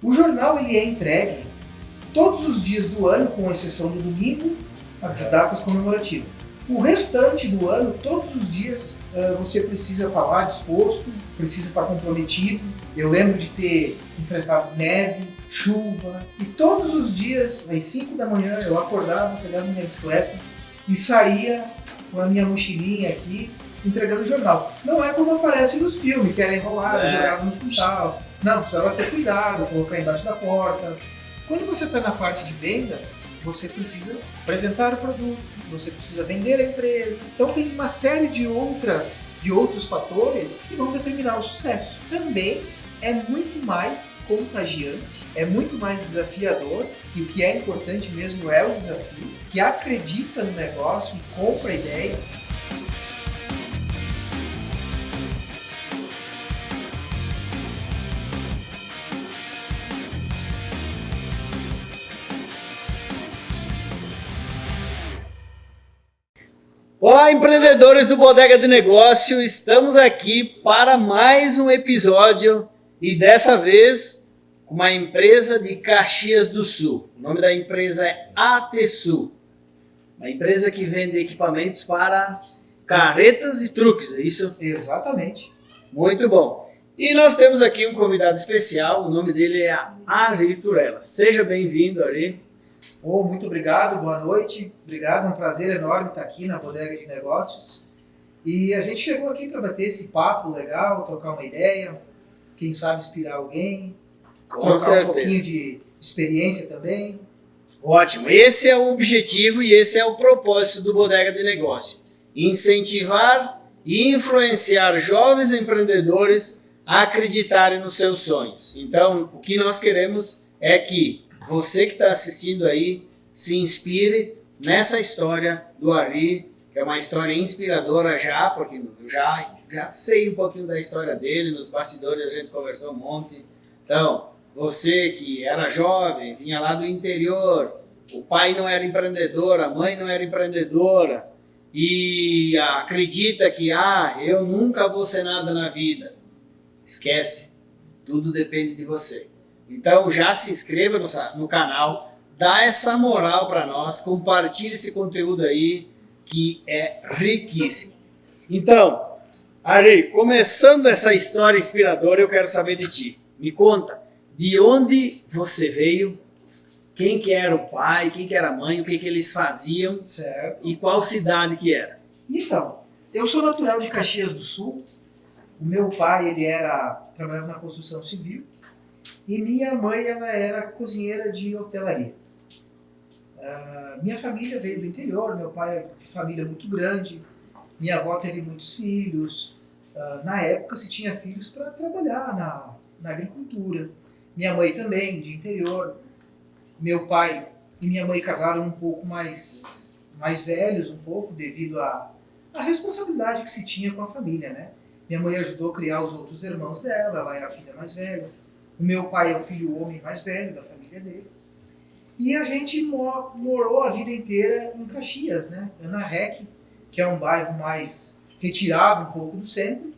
O jornal ele é entregue todos os dias do ano, com exceção do domingo, as datas comemorativas. O restante do ano, todos os dias, você precisa estar lá disposto, precisa estar comprometido. Eu lembro de ter enfrentado neve, chuva, e todos os dias, às 5 da manhã, eu acordava, pegava minha bicicleta e saía com a minha mochilinha aqui, entregando o jornal. Não é como aparece nos filmes, que era enrolado, jogava no quintal. Não, precisava ter cuidado, colocar embaixo da porta. Quando você está na parte de vendas, você precisa apresentar o produto, você precisa vender a empresa. Então tem uma série de outros fatores que vão determinar o sucesso. Também é muito mais contagiante, é muito mais desafiador, que o que é importante mesmo é o desafio, que acredita no negócio e compra a ideia. Olá, empreendedores do Bodega de Negócio, estamos aqui para mais um episódio e dessa vez com uma empresa de Caxias do Sul. O nome da empresa é ATSU, uma empresa que vende equipamentos para carretas e truques, é isso? Exatamente. Muito bom. E nós temos aqui um convidado especial, o nome dele é Ari Turella. Seja bem-vindo, Ari. Muito obrigado, boa noite. Obrigado, é um prazer enorme estar aqui na Bodega de Negócios. E a gente chegou aqui para bater esse papo legal, trocar uma ideia, quem sabe inspirar alguém, trocar um pouquinho de experiência também. Ótimo, esse é o objetivo e esse é o propósito do Bodega de Negócio. Incentivar e influenciar jovens empreendedores a acreditarem nos seus sonhos. Então, o que nós queremos é que você que está assistindo aí se inspire nessa história do Ari, que é uma história inspiradora já, porque eu já sei um pouquinho da história dele, nos bastidores a gente conversou um monte. Então, você que era jovem, vinha lá do interior, o pai não era empreendedor, a mãe não era empreendedora, e acredita que eu nunca vou ser nada na vida. Esquece, tudo depende de você. Então já se inscreva no canal, dá essa moral para nós, compartilhe esse conteúdo aí que é riquíssimo. Então, Ari, começando essa história inspiradora, eu quero saber de ti. Me conta, de onde você veio, quem que era o pai, quem que era a mãe, o que que eles faziam, certo, e qual cidade que era? Então, eu sou natural de Caxias do Sul. O meu pai trabalhava na construção civil. E minha mãe, ela era cozinheira de hotelaria. Minha família veio do interior, meu pai é de família muito grande, minha avó teve muitos filhos. Na época se tinha filhos para trabalhar na agricultura. Minha mãe também, de interior. Meu pai e minha mãe casaram um pouco mais velhos, devido à responsabilidade que se tinha com a família, né? Minha mãe ajudou a criar os outros irmãos dela, ela era a filha mais velha. O meu pai é o filho homem mais velho da família dele. E a gente morou a vida inteira em Caxias, né? Ana Rec, que é um bairro mais retirado um pouco do centro,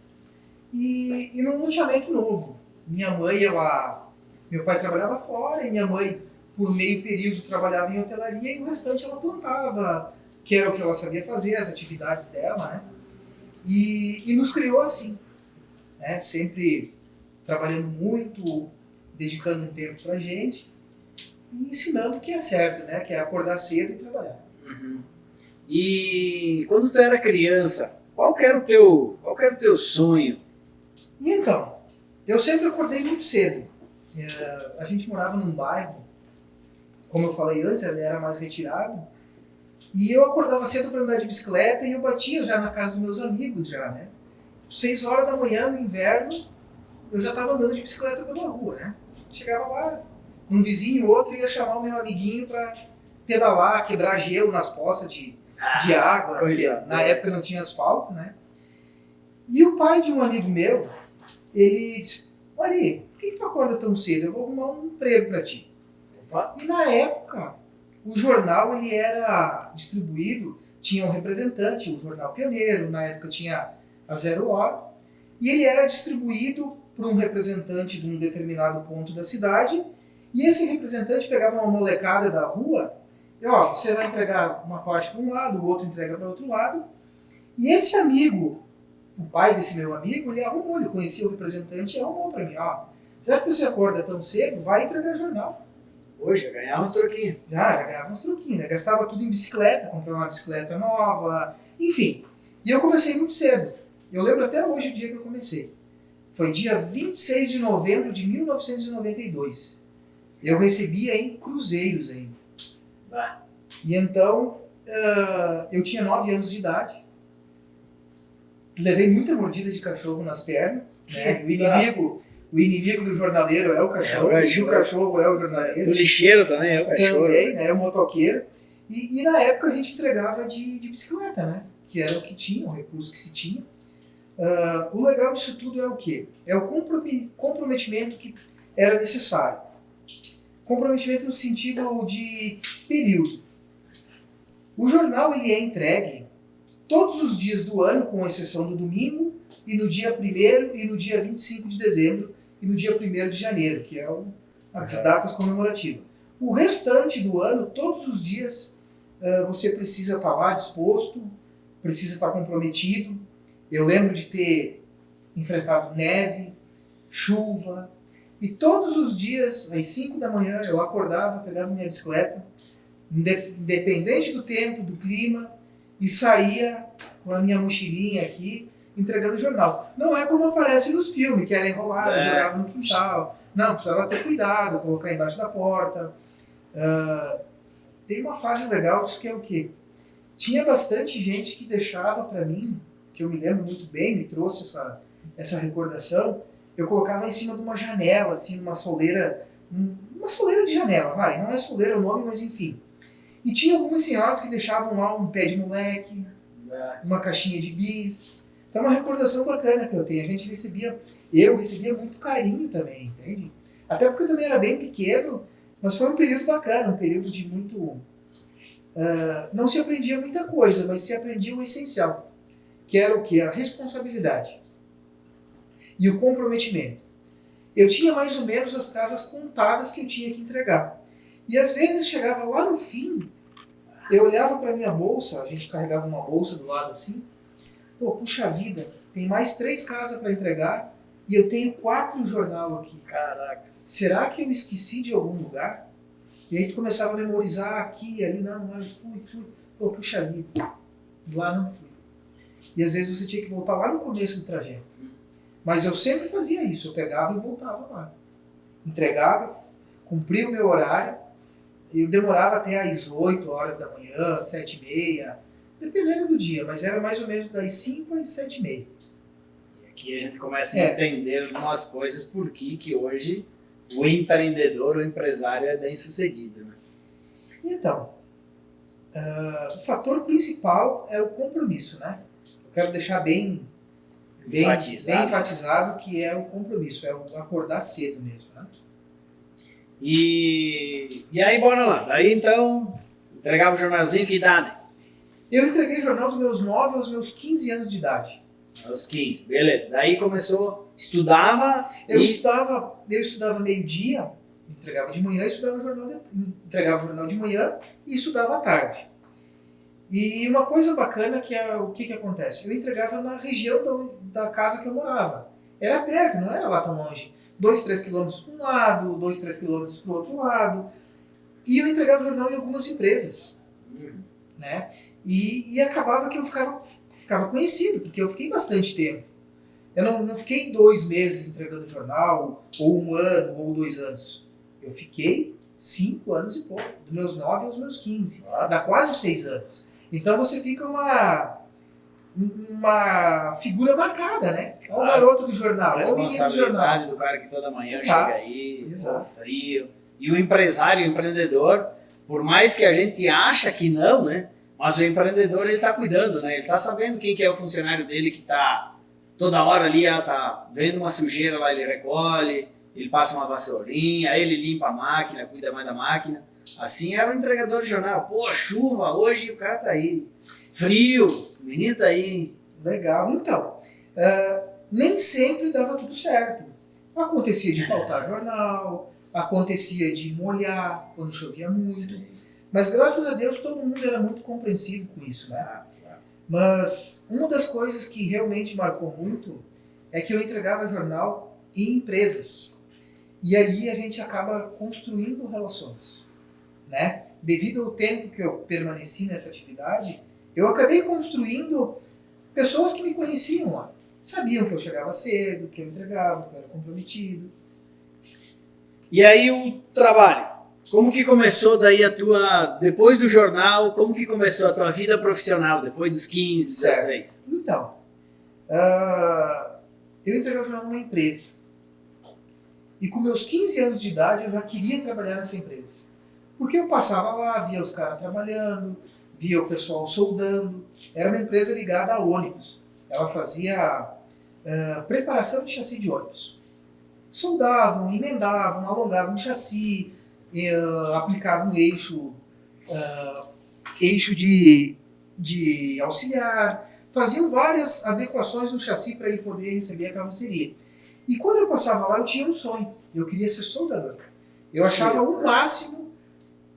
e num loteamento novo. Meu pai trabalhava fora e minha mãe, por meio período, trabalhava em hotelaria e o restante ela plantava, que era o que ela sabia fazer, as atividades dela, né? E nos criou assim, né? Sempre trabalhando muito, dedicando um tempo pra gente e ensinando o que é certo, né? Que é acordar cedo e trabalhar. Uhum. E quando tu era criança, qual que era o teu sonho? E então, eu sempre acordei muito cedo. A gente morava num bairro, como eu falei antes, ele era mais retirado, e eu acordava cedo para andar de bicicleta e eu batia já na casa dos meus amigos já, né? 6 horas da manhã no inverno, eu já estava andando de bicicleta pela rua, né? Chegava lá, um vizinho ou outro ia chamar o meu amiguinho para pedalar, quebrar gelo nas poças de água, porque na época não tinha asfalto, né? E o pai de um amigo meu, ele disse: Ari, por que tu acorda tão cedo? Eu vou arrumar um emprego para ti. Opa. E na época, o jornal ele era distribuído, tinha um representante, o Jornal Pioneiro, na época tinha a Zero Hora, e ele era distribuído por um representante de um determinado ponto da cidade, e esse representante pegava uma molecada da rua e, ó, você vai entregar uma parte para um lado, o outro entrega para outro lado, e esse amigo, o pai desse meu amigo, ele conhecia o representante e arrumou para mim, ó, já que você acorda tão cedo, vai entregar jornal. Hoje, já ganhava uns troquinhos. Já ganhava uns troquinhos, né? Gastava tudo em bicicleta, comprava uma bicicleta nova, enfim. E eu comecei muito cedo. Eu lembro até hoje o dia que eu comecei. Foi dia 26 de novembro de 1992. Eu recebia em cruzeiros ainda. Ah. E então, eu tinha 9 anos de idade. Levei muita mordida de cachorro nas pernas. Né? O inimigo do jornaleiro é o cachorro, e o cachorro é o jornaleiro. O lixeiro também é o cachorro. Também, né? O motoqueiro. E na época a gente entregava de bicicleta, né? Que era o que tinha, o recurso que se tinha. O legal disso tudo é o quê? É o comprometimento que era necessário. Comprometimento no sentido de período. O jornal ele é entregue todos os dias do ano, com exceção do domingo, e no dia 1º e no dia 25 de dezembro, e no dia 1º de janeiro, que é as datas comemorativas. O restante do ano, todos os dias, você precisa estar lá disposto, precisa estar comprometido. Eu lembro de ter enfrentado neve, chuva, e todos os dias, às 5 da manhã, eu acordava, pegava minha bicicleta, independente do tempo, do clima, e saía com a minha mochilinha aqui, entregando jornal. Não é como aparece nos filmes, que era enrolado, jogava no quintal. Não, precisava ter cuidado, colocar embaixo da porta. Tem uma fase legal disso que é o quê? Tinha bastante gente que deixava para mim, que eu me lembro muito bem, me trouxe essa recordação, eu colocava em cima de uma janela, assim, uma soleira de janela, vai, não é soleira o nome, mas enfim. E tinha algumas senhoras que deixavam lá um pé de moleque, uma caixinha de bis. Então é uma recordação bacana que eu tenho. Eu recebia muito carinho também, entende? Até porque eu também era bem pequeno, mas foi um período bacana, um período de muito... não se aprendia muita coisa, mas se aprendia o essencial, que era o quê? A responsabilidade e o comprometimento. Eu tinha mais ou menos as casas contadas que eu tinha que entregar. E às vezes chegava lá no fim, eu olhava para minha bolsa, a gente carregava uma bolsa do lado assim, pô, puxa vida, tem mais 3 casas para entregar e eu tenho 4 jornal aqui. Caraca. Será que eu esqueci de algum lugar? E aí tu começava a memorizar aqui, ali, não, eu fui. Pô, puxa vida, lá não fui. E às vezes você tinha que voltar lá no começo do trajeto. Mas eu sempre fazia isso, eu pegava e voltava lá. Entregava, cumpria o meu horário, eu demorava até às 8 horas da manhã, 7h30, dependendo do dia, mas era mais ou menos das 5 às 7h30. E aqui a gente começa a entender algumas coisas por que hoje o empreendedor, o empresário é bem sucedido. Né? Então, o fator principal é o compromisso, né? Eu quero deixar bem enfatizado que é o compromisso, é o acordar cedo mesmo, né? E aí, bora lá. Daí, então, entregava o jornalzinho, que idade? Eu entreguei jornal dos meus 9 aos meus 15 anos de idade. Aos 15, beleza. Daí começou, estudava... Eu estudava meio-dia, entregava de manhã, entregava o jornal de manhã e estudava à tarde. E uma coisa bacana que é o que acontece? Eu entregava na região da casa que eu morava. Era perto, não era lá tão longe. 2, 3 quilômetros para um lado, 2, 3 quilômetros para o outro lado. E eu entregava jornal em algumas empresas. Né? E acabava que eu ficava conhecido, porque eu fiquei bastante tempo. Eu não fiquei 2 meses entregando jornal, ou 1 ano, ou 2 anos. Eu fiquei 5 anos e pouco, dos meus 9 aos meus 15. Dá quase 6 anos. Então você fica uma figura marcada, né? Olha o garoto do jornal, olha o menino do jornal. Do cara que toda manhã chega aí, frio. E o empresário, o empreendedor, por mais que a gente acha que não, né? Mas o empreendedor, ele está cuidando, né? Ele está sabendo quem que é o funcionário dele que está toda hora ali, tá vendo uma sujeira lá, ele recolhe, ele passa uma vassourinha, aí ele limpa a máquina, cuida mais da máquina. Assim era o entregador de jornal. Pô, chuva, hoje o cara tá aí. Frio, o menino tá aí. Legal. Então, nem sempre dava tudo certo. Acontecia de faltar jornal, acontecia de molhar quando chovia muito, mas graças a Deus todo mundo era muito compreensivo com isso, né? Mas uma das coisas que realmente marcou muito é que eu entregava jornal em empresas. E ali a gente acaba construindo relações, né? Devido ao tempo que eu permaneci nessa atividade, eu acabei construindo pessoas que me conheciam lá. Sabiam que eu chegava cedo, que eu entregava, que eu era comprometido. E aí o trabalho? Como que começou daí depois do jornal, como que começou a tua vida profissional, depois dos 15, 16? Então, eu entregava o jornal numa empresa. E com meus 15 anos de idade eu já queria trabalhar nessa empresa. Porque eu passava lá, via os caras trabalhando, via o pessoal soldando. Era uma empresa ligada a ônibus. Ela fazia preparação de chassi de ônibus. Soldavam, emendavam, alongavam o chassi, aplicavam eixo de auxiliar, faziam várias adequações no chassi para ele poder receber a carroceria. E quando eu passava lá, eu tinha um sonho. Eu queria ser soldador. Eu achava o máximo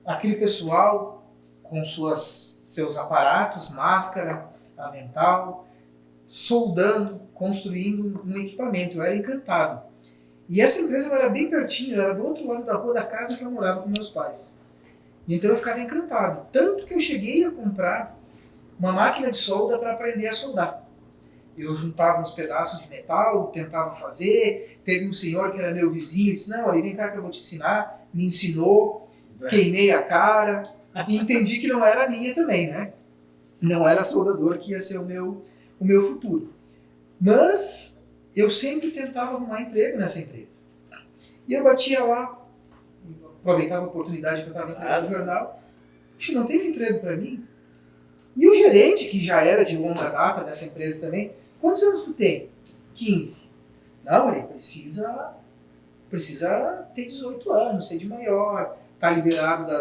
aquele pessoal com seus aparatos, máscara, avental, soldando, construindo um equipamento. Eu era encantado. E essa empresa era bem pertinho, era do outro lado da rua da casa que eu morava com meus pais. Então eu ficava encantado. Tanto que eu cheguei a comprar uma máquina de solda para aprender a soldar. Eu juntava uns pedaços de metal, tentava fazer. Teve um senhor que era meu vizinho, disse, não, ali vem cá que eu vou te ensinar. Me ensinou, queimei a cara e entendi que não era a minha também, né? Não era soldador que ia ser o meu futuro. Mas eu sempre tentava arrumar emprego nessa empresa. E eu batia lá, aproveitava a oportunidade que eu estava entregando no jornal. Puxa, não tem emprego para mim? E o gerente, que já era de longa data dessa empresa também, quantos anos tu tem? 15. Não, ele precisa ter 18 anos, ser de maior, tá liberado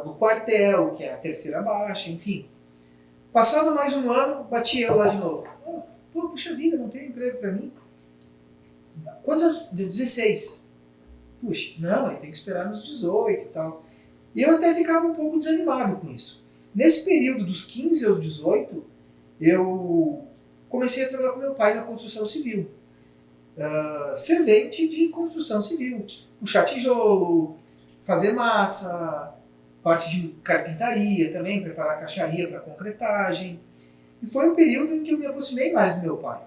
do quartel, que é a terceira baixa, enfim. Passava mais um ano, batia eu lá de novo. Pô, puxa vida, não tem emprego para mim? Quantos anos? 16. Puxa, não, ele tem que esperar nos 18 e tal. E eu até ficava um pouco desanimado com isso. Nesse período dos 15 aos 18, eu comecei a trabalhar com meu pai na construção civil. Servente de construção civil. Puxar tijolo, fazer massa, parte de carpintaria também, preparar caixaria para concretagem. E foi um período em que eu me aproximei mais do meu pai.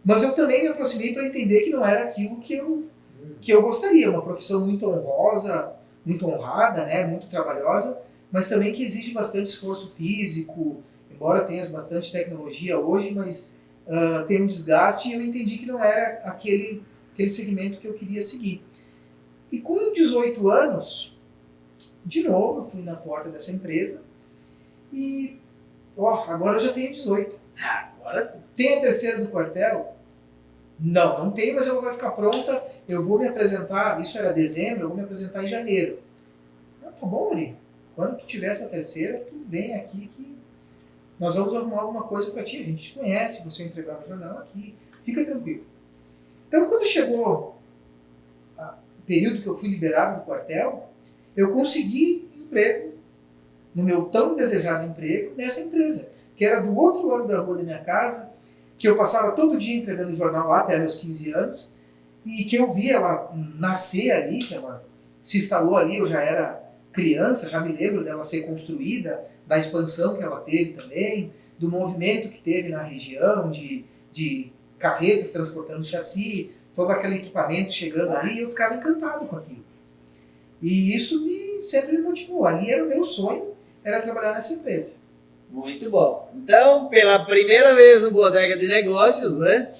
Mas eu também me aproximei para entender que não era aquilo que eu gostaria. Uma profissão muito honrosa, muito honrada, né? Muito trabalhosa, mas também que exige bastante esforço físico, embora tenha bastante tecnologia hoje, mas tem um desgaste, e eu entendi que não era aquele segmento que eu queria seguir. E com 18 anos, de novo, eu fui na porta dessa empresa e agora eu já tenho 18. Agora sim. Tem a terceira do quartel? Não tem, mas ela vai ficar pronta. Eu vou me apresentar, isso era dezembro, eu vou me apresentar em janeiro. Tá bom, Ari. Quando tu tiver a tua terceira, tu vem aqui que nós vamos arrumar alguma coisa para ti. A gente te conhece, você entregar o jornal aqui. Fica tranquilo. Então, quando chegou o período que eu fui liberado do quartel, eu consegui emprego, no meu tão desejado emprego, nessa empresa, que era do outro lado da rua da minha casa, que eu passava todo dia entregando jornal lá até meus 15 anos, e que eu via ela nascer ali, que ela se instalou ali, eu já era criança, já me lembro dela ser construída, da expansão que ela teve também, do movimento que teve na região, de carretas transportando chassi, todo aquele equipamento chegando ali, e eu ficava encantado com aquilo. E isso sempre me motivou. Ali era o meu sonho, era trabalhar nessa empresa. Muito bom. Então, pela primeira vez no Bodega de Negócios, né?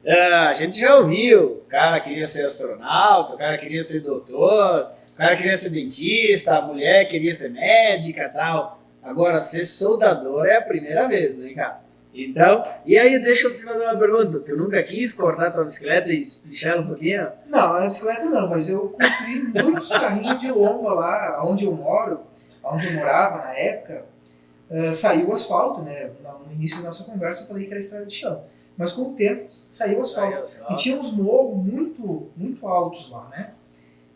A gente já ouviu, o cara queria ser astronauta, o cara queria ser doutor, o cara queria ser dentista, a mulher queria ser médica e tal. Agora, ser soldador é a primeira vez, né, cara? Então, e aí, deixa eu te fazer uma pergunta. Tu nunca quis cortar tua bicicleta e lixar um pouquinho? Não, a bicicleta não, mas eu construí muitos carrinhos de lomba lá, onde eu moro, onde eu morava na época. Saiu o asfalto, né? No início da nossa conversa eu falei que era estrada de chão. mas com o tempo saiu asfalto. Saiu E tinha uns morros muito, muito altos lá, né?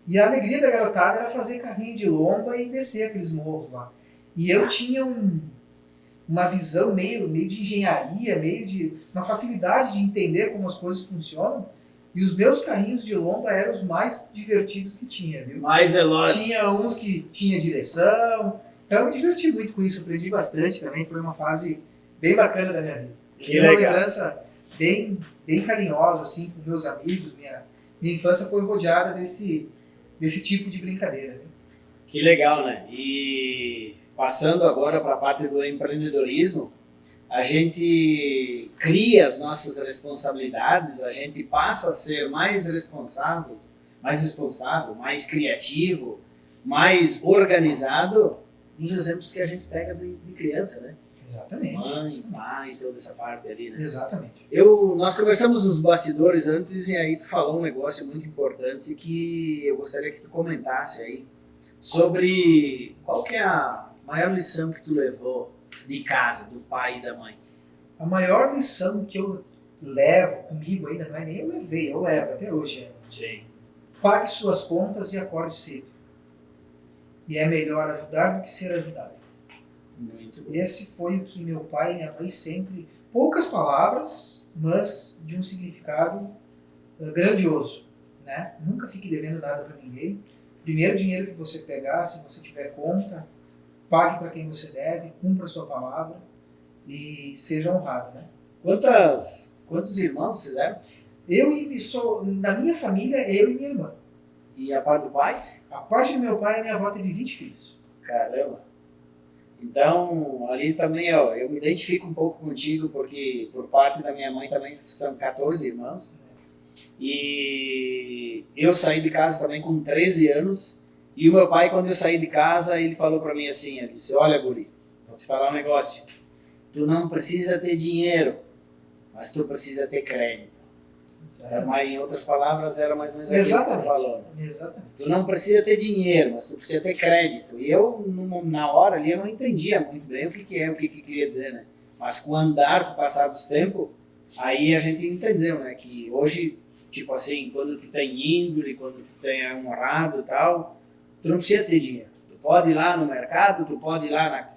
E a alegria da garotada era fazer carrinho de lomba e descer aqueles morros lá. E eu tinha uma visão meio de engenharia, uma facilidade de entender como as coisas funcionam. E os meus carrinhos de lomba eram os mais divertidos que tinha, viu? Mais veloz. Tinha uns que tinha direção. Então eu me diverti muito com isso, aprendi bastante também. Foi uma fase bem bacana da minha vida. Que Tenho uma legal. lembrança bem carinhosa, assim, com meus amigos. Minha infância foi rodeada desse tipo de brincadeira. Né? Que legal, né? E passando agora para a parte do empreendedorismo, a gente cria as nossas responsabilidades, a gente passa a ser mais responsável, mais criativo, mais organizado nos exemplos que a gente pega de criança, né? Exatamente. Mãe, pai, toda essa parte ali, né? Exatamente. Nós conversamos nos bastidores antes e aí tu falou um negócio muito importante que eu gostaria que tu comentasse aí sobre qual que é a maior lição que tu levou de casa, do pai e da mãe. A maior lição que eu levo comigo ainda, não é nem eu levei, eu levo até hoje. Sim. Pague suas contas e acorde cedo. E é melhor ajudar do que ser ajudado. Muito bom. Esse foi o que meu pai e minha mãe sempre, poucas palavras, mas de um significado grandioso. Né? Nunca fique devendo nada para ninguém. Primeiro dinheiro que você pegar, se você tiver conta, pague para quem você deve, cumpra a sua palavra e seja honrado. Né? Quantos irmãos vocês eram? Na minha família, eu e minha irmã. E a parte do pai? A parte do meu pai, a minha avó teve 20 filhos. Caramba! Então, ali também, ó, eu me identifico um pouco contigo, porque por parte da minha mãe também são 14 irmãos. E eu saí de casa também com 13 anos. E o meu pai, quando eu saí de casa, ele falou para mim assim, ele disse, olha, guri, vou te falar um negócio. Tu não precisa ter dinheiro, mas tu precisa ter crédito. Mas, em outras palavras, era mais ou menos aquilo que tu falou. Exatamente. Tu não precisa ter dinheiro, mas tu precisa ter crédito. E eu, na hora ali, eu não entendia muito bem o que queria dizer, né? Mas com o andar, com o passar dos tempos, aí a gente entendeu, né? Que hoje, tipo assim, quando tu tem índole, quando tu tem honrado e tal, tu não precisa ter dinheiro. Tu pode ir lá no mercado, tu pode ir lá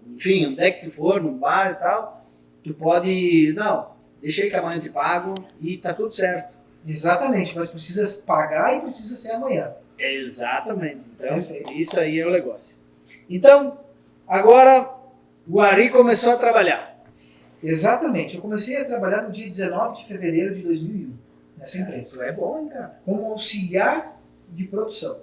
enfim, onde é que tu for, no bar e tal, tu pode, não, deixei que amanhã eu te pago e tá tudo certo. Exatamente, mas precisa pagar e precisa ser amanhã. Exatamente. Então, Perfeito. Isso aí é o negócio. Então, agora o Ari começou a trabalhar. Exatamente. Eu comecei a trabalhar no dia 19 de fevereiro de 2001, nessa empresa. Isso é bom, hein, cara? Como auxiliar de produção.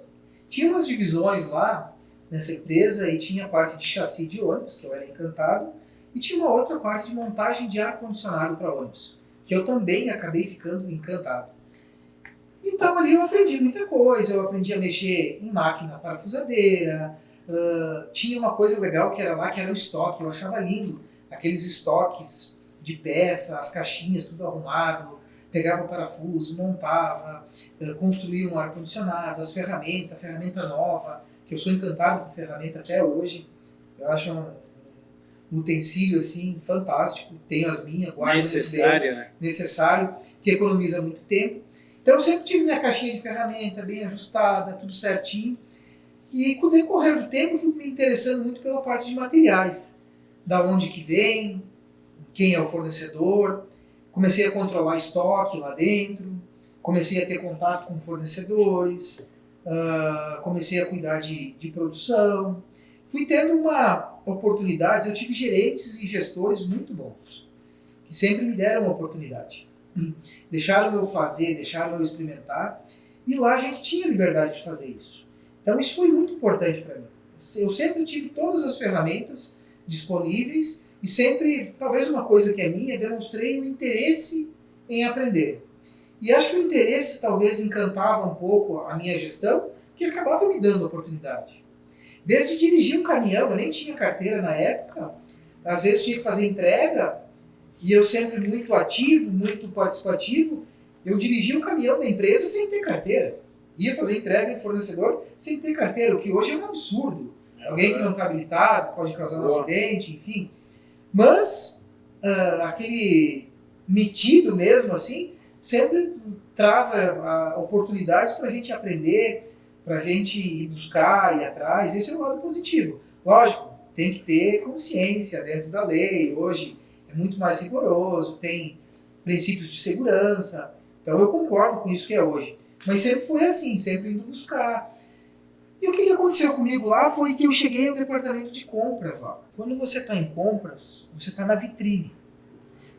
Tinha umas divisões lá nessa empresa e tinha a parte de chassi de ônibus, que eu era encantado, e tinha uma outra parte de montagem de ar-condicionado para ônibus, que eu também acabei ficando encantado. Então ali eu aprendi muita coisa, eu aprendi a mexer em máquina parafusadeira, tinha uma coisa legal que era lá, que era o estoque, eu achava lindo, aqueles estoques de peça, as caixinhas, tudo arrumado, pegava o parafuso, montava, construía um ar-condicionado, as ferramentas, ferramenta nova, que eu sou encantado com ferramenta até hoje, eu acho um utensílio assim fantástico, tenho as minhas, guardo necessário, né? Necessário, que economiza muito tempo. Então eu sempre tive minha caixinha de ferramenta bem ajustada, tudo certinho, e com o decorrer do tempo fui me interessando muito pela parte de materiais, da onde que vem, quem é o fornecedor, comecei a controlar estoque lá dentro, comecei a ter contato com fornecedores, comecei a cuidar de produção, fui tendo oportunidades, eu tive gerentes e gestores muito bons, que sempre me deram uma oportunidade. Deixaram eu fazer, deixaram eu experimentar, e lá a gente tinha liberdade de fazer isso. Então isso foi muito importante para mim. Eu sempre tive todas as ferramentas disponíveis e sempre, talvez uma coisa que é minha, demonstrei um interesse em aprender. E acho que o interesse talvez encantava um pouco a minha gestão, que acabava me dando oportunidade. Desde dirigir um caminhão, eu nem tinha carteira na época, às vezes tinha que fazer entrega, e eu sempre muito ativo, muito participativo, eu dirigia um caminhão da empresa sem ter carteira. Ia fazer entrega em fornecedor sem ter carteira, o que hoje é um absurdo. Alguém que não está habilitado, pode causar um acidente, enfim. Mas metido mesmo assim, sempre traz oportunidades para a gente aprender, para a gente ir buscar, ir atrás. Esse é o lado positivo. Lógico, tem que ter consciência dentro da lei. Hoje é muito mais rigoroso, tem princípios de segurança. Então eu concordo com isso que é hoje. Mas sempre foi assim, sempre indo buscar. E o que aconteceu comigo lá foi que eu cheguei ao departamento de compras lá. Quando você está em compras, você está na vitrine.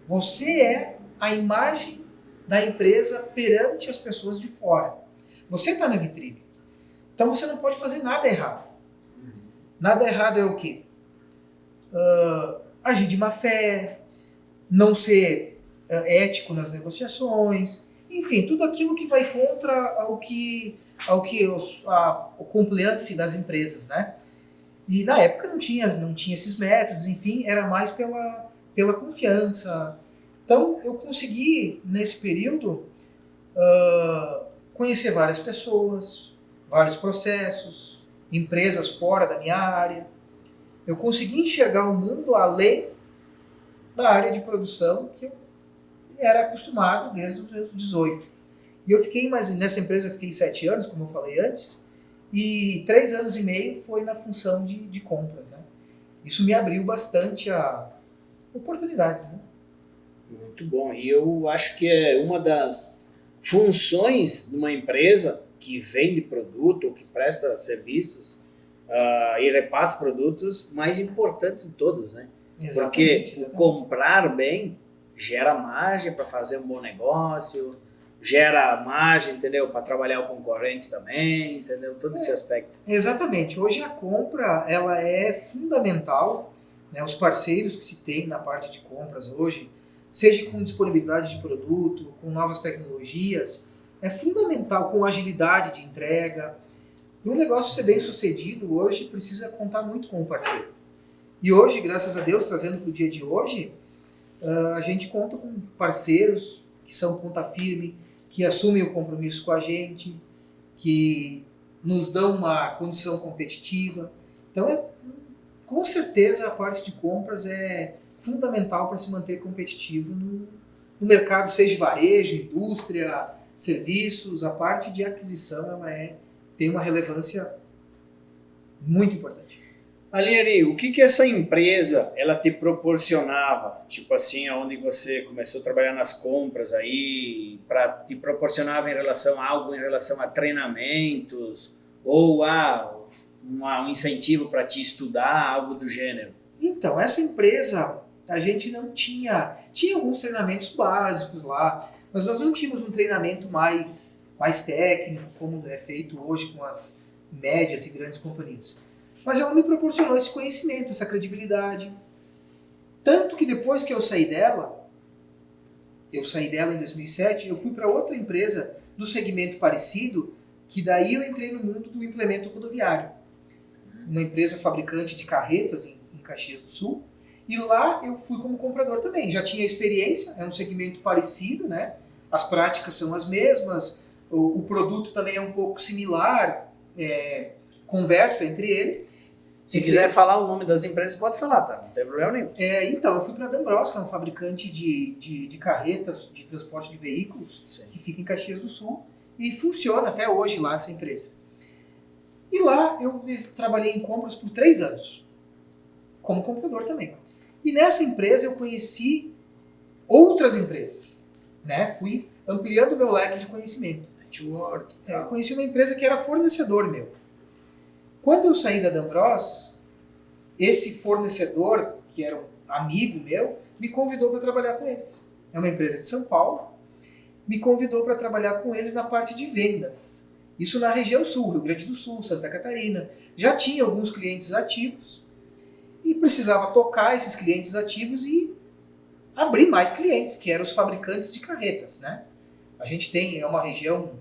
Você é a imagem da empresa perante as pessoas de fora. Você está na vitrine. Então você não pode fazer nada errado. Nada errado é o quê? Agir de má fé, não ser ético nas negociações, enfim, tudo aquilo que vai contra o compliance das empresas, né? E na época não tinha esses métodos, enfim, era mais pela confiança. Então eu consegui, nesse período, conhecer várias pessoas, vários processos, empresas fora da minha área. Eu consegui enxergar o mundo além da área de produção que eu era acostumado desde os meus 18. E eu fiquei, nessa empresa eu fiquei 7 anos, como eu falei antes, e 3 anos e meio foi na função de compras, né? Isso me abriu bastante a oportunidades, né? Muito bom. E eu acho que é uma das funções de uma empresa que vende produto ou que presta serviços e repassa produtos mais importantes de todos, né? Exatamente, Porque o comprar bem gera margem para fazer um bom negócio, gera margem, entendeu? Para trabalhar o concorrente também, entendeu? Todo esse aspecto. Exatamente. Hoje a compra ela é fundamental, né? Os parceiros que se tem na parte de compras hoje, seja com disponibilidade de produto, com novas tecnologias, é fundamental, com agilidade de entrega. Para um negócio ser bem sucedido hoje, precisa contar muito com o parceiro. E hoje, graças a Deus, trazendo para o dia de hoje, a gente conta com parceiros que são ponta firme, que assumem o compromisso com a gente, que nos dão uma condição competitiva. Então, com certeza, a parte de compras é fundamental para se manter competitivo no mercado, seja varejo, indústria, serviços. A parte de aquisição ela tem uma relevância muito importante. Alieri, o que essa empresa ela te proporcionava? Tipo assim, onde você começou a trabalhar nas compras aí, te proporcionava em relação a algo, em relação a treinamentos ou um incentivo para te estudar, algo do gênero? Então, essa empresa, a gente não tinha alguns treinamentos básicos lá, mas nós não tínhamos um treinamento mais técnico, como é feito hoje com as médias e grandes companhias. Mas ela me proporcionou esse conhecimento, essa credibilidade. Tanto que depois que eu saí dela em 2007, eu fui para outra empresa do segmento parecido, que daí eu entrei no mundo do implemento rodoviário. Uma empresa fabricante de carretas em Caxias do Sul. E lá eu fui como comprador também. Já tinha experiência, é um segmento parecido, né? As práticas são as mesmas, o produto também é um pouco similar, conversa entre ele. Se quiser falar o nome das empresas, pode falar, tá? Não tem problema nenhum. Então, eu fui para a Dambros, que é um fabricante de carretas de transporte de veículos, Sim. Que fica em Caxias do Sul, e funciona até hoje lá essa empresa. E lá eu trabalhei em compras por 3 anos, como comprador também. E nessa empresa eu conheci outras empresas, né? Fui ampliando meu leque de conhecimento. Network. Eu conheci uma empresa que era fornecedor meu. Quando eu saí da Dambros, esse fornecedor, que era um amigo meu, me convidou para trabalhar com eles. É uma empresa de São Paulo. Me convidou para trabalhar com eles na parte de vendas. Isso na região sul, Rio Grande do Sul, Santa Catarina. Já tinha alguns clientes ativos e precisava tocar esses clientes ativos e abrir mais clientes, que eram os fabricantes de carretas, né? A gente é uma região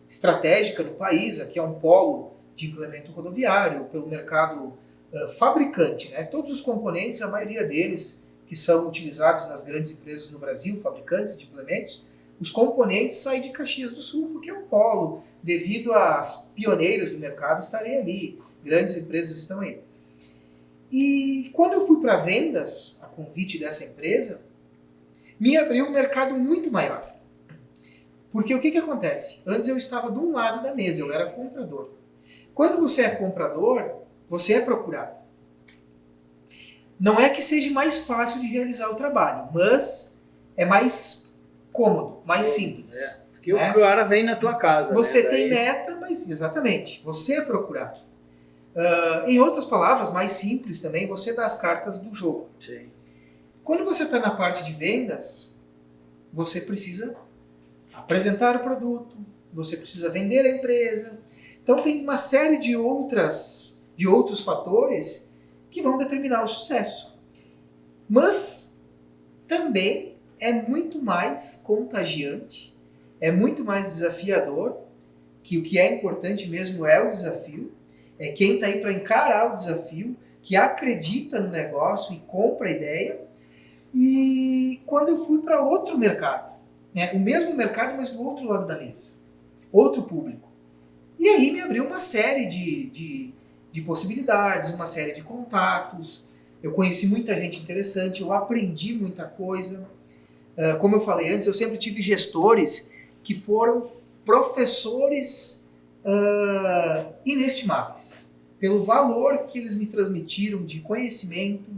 estratégica do país, aqui é um polo de implemento rodoviário, pelo mercado fabricante, né? Todos os componentes, a maioria deles que são utilizados nas grandes empresas no Brasil, fabricantes de implementos, os componentes saem de Caxias do Sul, porque é um polo, devido às pioneiras do mercado estarem ali, grandes empresas estão aí. E quando eu fui para vendas, a convite dessa empresa, me abriu um mercado muito maior. Porque o que acontece? Antes eu estava de um lado da mesa, eu era comprador. Quando você é comprador, você é procurado. Não é que seja mais fácil de realizar o trabalho, mas é mais cômodo, mais simples. Porque o cara vem na tua casa. Você né? tem meta, mas exatamente, você é procurado. Em outras palavras, mais simples também, você dá as cartas do jogo. Sim. Quando você está na parte de vendas, você precisa apresentar o produto, você precisa vender a empresa. Então tem uma série de outros fatores que vão determinar o sucesso. Mas também é muito mais contagiante, é muito mais desafiador, que o que é importante mesmo é o desafio, é quem está aí para encarar o desafio, que acredita no negócio e compra a ideia. E quando eu fui para outro mercado, né, o mesmo mercado, mas do outro lado da mesa, outro público. E aí me abriu uma série de possibilidades, uma série de contatos. Eu conheci muita gente interessante, eu aprendi muita coisa. Como eu falei antes, eu sempre tive gestores que foram professores inestimáveis, pelo valor que eles me transmitiram de conhecimento,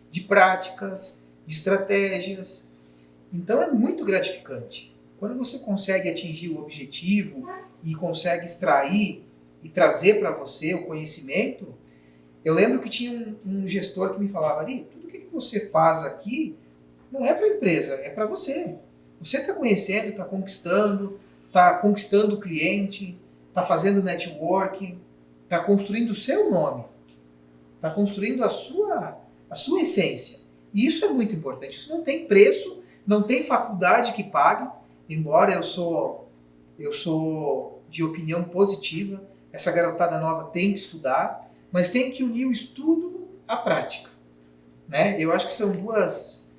de práticas, de estratégias. Então é muito gratificante. Quando você consegue atingir o objetivo e consegue extrair e trazer para você o conhecimento, eu lembro que tinha um gestor que me falava ali, tudo que você faz aqui não é para a empresa, é para você. Você está conhecendo, está conquistando o cliente, está fazendo networking, está construindo o seu nome, está construindo a sua essência. E isso é muito importante. Isso não tem preço, não tem faculdade que pague, embora eu sou de opinião positiva, essa garotada nova tem que estudar, mas tem que unir o estudo à prática. Né? Eu acho que são duas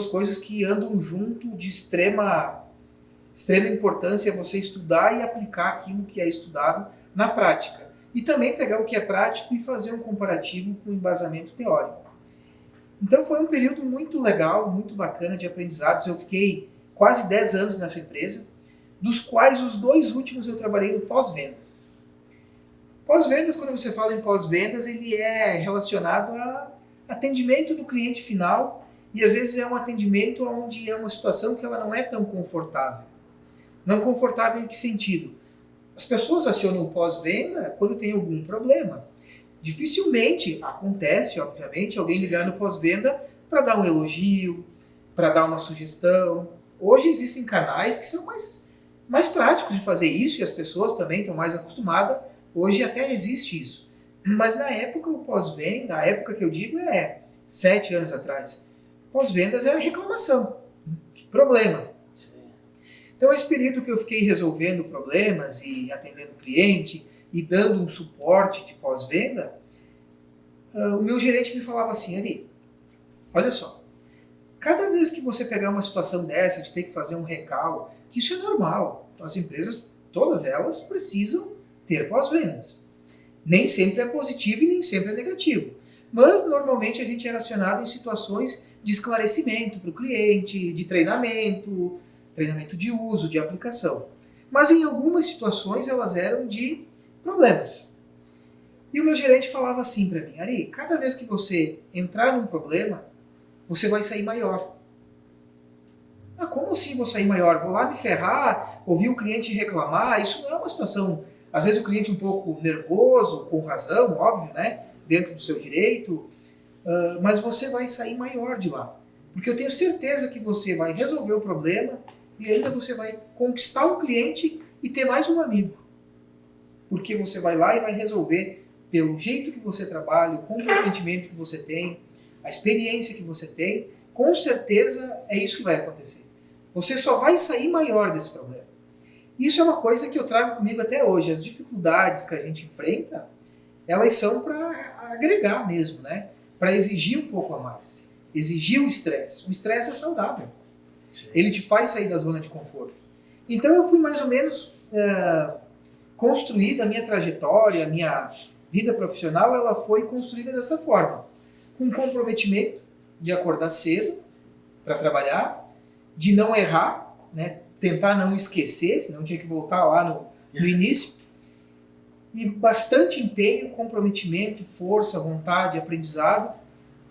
coisas que andam junto de extrema importância, você estudar e aplicar aquilo que é estudado na prática. E também pegar o que é prático e fazer um comparativo com embasamento teórico. Então foi um período muito legal, muito bacana de aprendizados. Eu fiquei quase 10 anos nessa empresa, dos quais os 2 últimos eu trabalhei no pós-vendas. Pós-vendas, quando você fala em pós-vendas, ele é relacionado a atendimento do cliente final e às vezes é um atendimento onde é uma situação que ela não é tão confortável. Não confortável em que sentido? As pessoas acionam o pós-venda quando tem algum problema. Dificilmente acontece, obviamente, alguém ligar no pós-venda para dar um elogio, para dar uma sugestão. Hoje existem canais que são mais práticos de fazer isso e as pessoas também estão mais acostumadas. Hoje até existe isso. Mas na época, o pós-venda, a época que eu digo é 7 anos atrás, pós-vendas era reclamação, problema. Então esse período que eu fiquei resolvendo problemas e atendendo cliente e dando um suporte de pós-venda, o meu gerente me falava assim, Ari, olha só, cada vez que você pegar uma situação dessa, de ter que fazer um recal, que isso é normal, as empresas, todas elas precisam ter pós-vendas. Nem sempre é positivo e nem sempre é negativo. Mas normalmente a gente é acionado em situações de esclarecimento para o cliente, de treinamento de uso, de aplicação. Mas em algumas situações elas eram de problemas. E o meu gerente falava assim para mim, Ari, cada vez que você entrar num problema, você vai sair maior. Ah, como assim vou sair maior? Vou lá me ferrar, ouvir o cliente reclamar, isso não é uma situação... Às vezes o cliente um pouco nervoso, com razão, óbvio, né? Dentro do seu direito, mas você vai sair maior de lá. Porque eu tenho certeza que você vai resolver o problema e ainda você vai conquistar um cliente e ter mais um amigo. Porque você vai lá e vai resolver pelo jeito que você trabalha, o comprometimento que você tem, a experiência que você tem, com certeza é isso que vai acontecer. Você só vai sair maior desse problema. Isso é uma coisa que eu trago comigo até hoje. As dificuldades que a gente enfrenta, elas são para agregar mesmo, né? Para exigir um pouco a mais. Exigir o estresse. O estresse é saudável. Sim. Ele te faz sair da zona de conforto. Então eu fui mais ou menos construída, a minha trajetória, a minha vida profissional, ela foi construída dessa forma. Com comprometimento de acordar cedo, para trabalhar, de não errar, né? Tentar não esquecer, senão tinha que voltar lá no início. E bastante empenho, comprometimento, força, vontade, aprendizado.